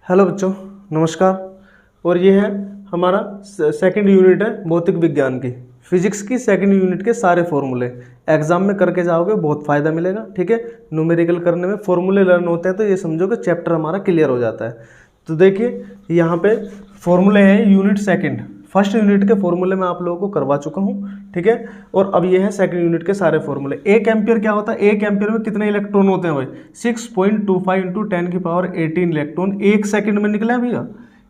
Hello बच्चों, नमस्कार। और ये है हमारा सेकंड यूनिट है भौतिक विज्ञान की, फिजिक्स की सेकंड यूनिट के सारे फॉर्मूले एग्जाम में करके जाओगे, बहुत फ़ायदा मिलेगा। ठीक है, न्यूमेरिकल करने में फॉर्मूले लर्न होते हैं तो ये समझो कि चैप्टर हमारा क्लियर हो जाता है। तो देखिए यहाँ पे फॉर्मूले हैं यूनिट सेकंड, फर्स्ट यूनिट के फॉर्मूले मैं आप लोगों को करवा चुका हूँ। ठीक है, और अब ये है सेकंड यूनिट के सारे फॉर्मूले। 1 एम्पियर क्या होता है? 1 एम्पियर में कितने इलेक्ट्रॉन होते हैं भाई? 6.25 इंटू 10⁻18 इलेक्ट्रॉन 1 सेकंड में निकला है भैया।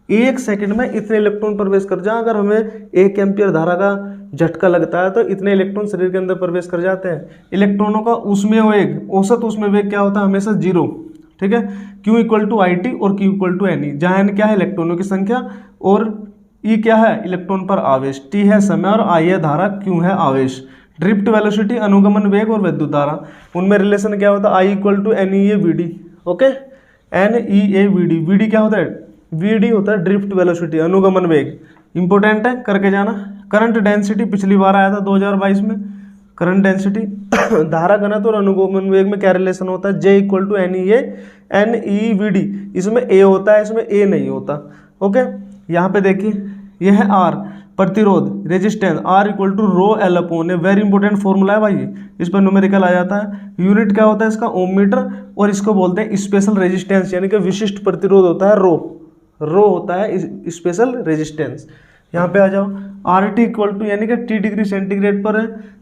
1 सेकंड में इतने इलेक्ट्रॉन प्रवेश कर जाए। अगर हमें 1 एम्पियर धारा का झटका लगता है तो इतने इलेक्ट्रॉन शरीर के अंदर प्रवेश कर जाते हैं। इलेक्ट्रॉनों का ऊष्मीय वेग, औसत ऊष्मीय वेग क्या होता है? हमेशा 0। ठीक है, Q equal to I T और Q equal to N E, जहाँ एन क्या है? इलेक्ट्रॉनों की संख्या, और E क्या है? इलेक्ट्रॉन पर आवेश, T है समय, और I है धारा, Q है आवेश। ड्रिफ्ट वेलोसिटी, अनुगमन वेग और विद्युत धारा, उनमें रिलेशन क्या होता है? I equal to N E A V D. Okay, N E A V D. V D क्या होता है? वी डी होता है ड्रिफ्ट वेलोसिटी, अनुगमन वेग। इंपॉर्टेंट है, करके जाना। करंट डेंसिटी पिछली बार आया था 2022 में। करंट डेंसिटी धारा घनत्व और अनुगमन वेग में क्या रिलेशन होता है? J equal to N E V D. इसमें A होता है, इसमें A नहीं होता। ओके, यहाँ पे देखिए यह है R, प्रतिरोध, resistance, R equal to rho L upon A. Very important formula है भाई, इस पर न्यूमेरिकल आ जाता है। यूनिट क्या होता है इसका? ओम मीटर, और इसको बोलते हैं स्पेशल रेजिस्टेंस, यानी कि विशिष्ट प्रतिरोध होता है रो। रो होता है स्पेशल रेजिस्टेंस। यहाँ पे आ जाओ, आर टी इक्वल टू, यानी कि T डिग्री सेंटीग्रेड पर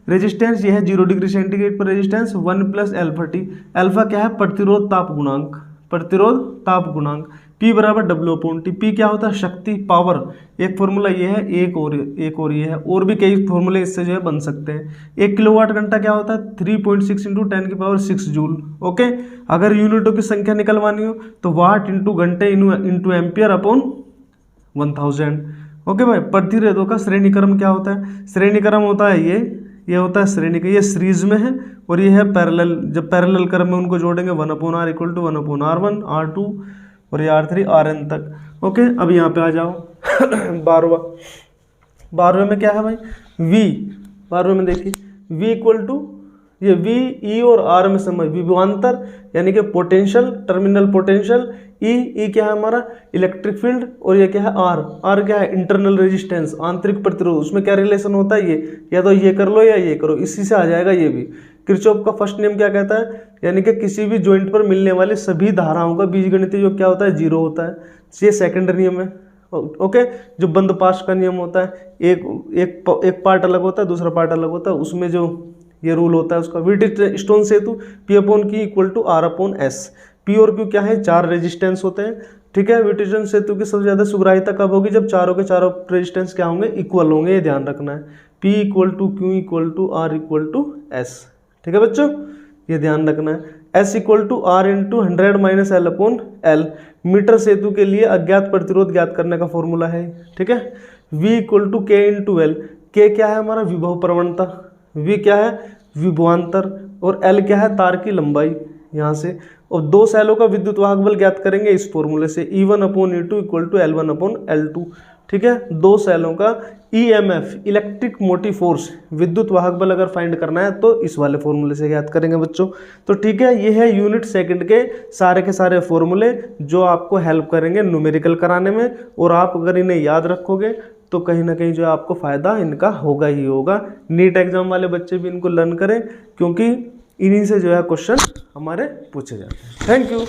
रेजिस्टेंस, ये है 0 डिग्री सेंटीग्रेड पर resistance, 1 plus alpha T. Alpha क्या है? प्रतिरोध ताप गुणांक, प्रतिरोध ताप गुणांक। P बराबर W अपॉन टी। P क्या होता है? शक्ति, पावर। एक फॉर्मूला ये है, एक और ये है, और भी कई फॉर्मूले इससे जो है बन सकते हैं। 1 किलोवाट घंटा क्या होता है? 3.6 इंटू 10⁻6 जूल। ओके, अगर यूनिटों की संख्या निकलवानी हो तो वाट इंटू घंटे इंटू एम्पियर अपॉन 1000। ओके भाई, प्रतिरोधों का श्रेणी क्रम क्या होता है? श्रेणी क्रम होता है ये होता है श्रेणी का, ये सीरीज में है, और ये है पैरेलल। जब पैरेलल क्रम में उनको जोड़ेंगे 1/r equal to 1/r1 r2 और ये r3 rn तक। ओके, अब यहाँ पे आ जाओ 12वें में क्या है भाई? v। 12वें में देखिए v इक्वल टू, ये V, E और R में समय, विभवांतर यानी कि पोटेंशियल, टर्मिनल पोटेंशियल। E क्या है हमारा? इलेक्ट्रिक फील्ड, और ये क्या है? R क्या है? इंटरनल रेजिस्टेंस, आंतरिक प्रतिरोध। उसमें क्या रिलेशन होता है? ये या तो ये कर लो या ये करो, इसी से आ जाएगा ये भी। किरचॉफ का फर्स्ट नियम क्या कहता है? यानी कि किसी भी जॉइंट पर मिलने वाली सभी धाराओं का बीजगणितीय योग क्या होता है? 0 होता है। ये सेकंड नियम है। ओके, जो बंद पाश का नियम होता है, एक पार्ट अलग होता है, दूसरा पार्ट अलग होता है, उसमें जो ये रूल होता है उसका। व्हीटस्टोन सेतु, P upon Q equal to R upon S। P और Q क्या है? 4 रेजिस्टेंस होते हैं। ठीक है, व्हीटस्टोन सेतु की सबसे ज्यादा सुग्राह्यता कब होगी? जब चारों के चारों रेजिस्टेंस क्या होंगे? इक्वल होंगे, ये ध्यान रखना है। P equal to Q equal to R equal to S। ठीक है बच्चों, ये ध्यान रखना है। S equal to R into 100 minus L upon L। Metre सेतु के लिए अज्ञात प्रतिरोध ज्ञात करने का फॉर्मूला है। ठीक है, V equal to K into L। K क्या है हमारा? विभव प्रवणता। V क्या है? विभवांतर, और L क्या है? तार की लंबाई यहाँ से। और 2 सेलों का विद्युत वाहक बल ज्ञात करेंगे इस फॉर्मूले से, E1 upon E2 equal to L1 upon L2। ठीक है, 2 सेलों का EMF, इलेक्ट्रिक मोटिव फोर्स, विद्युत वाहक बल अगर फाइंड करना है तो इस वाले फॉर्मूले से ज्ञात करेंगे बच्चों। तो ठीक है, ये है यूनिट सेकंड के सारे फॉर्मूले जो आपको हेल्प करेंगे न्यूमेरिकल कराने में। और आप अगर इन्हें याद रखोगे तो कहीं ना कहीं जो है आपको फ़ायदा इनका होगा ही होगा। नीट एग्जाम वाले बच्चे भी इनको लर्न करें, क्योंकि इन्हीं से जो है क्वेश्चन हमारे पूछे जाते हैं। Thank you.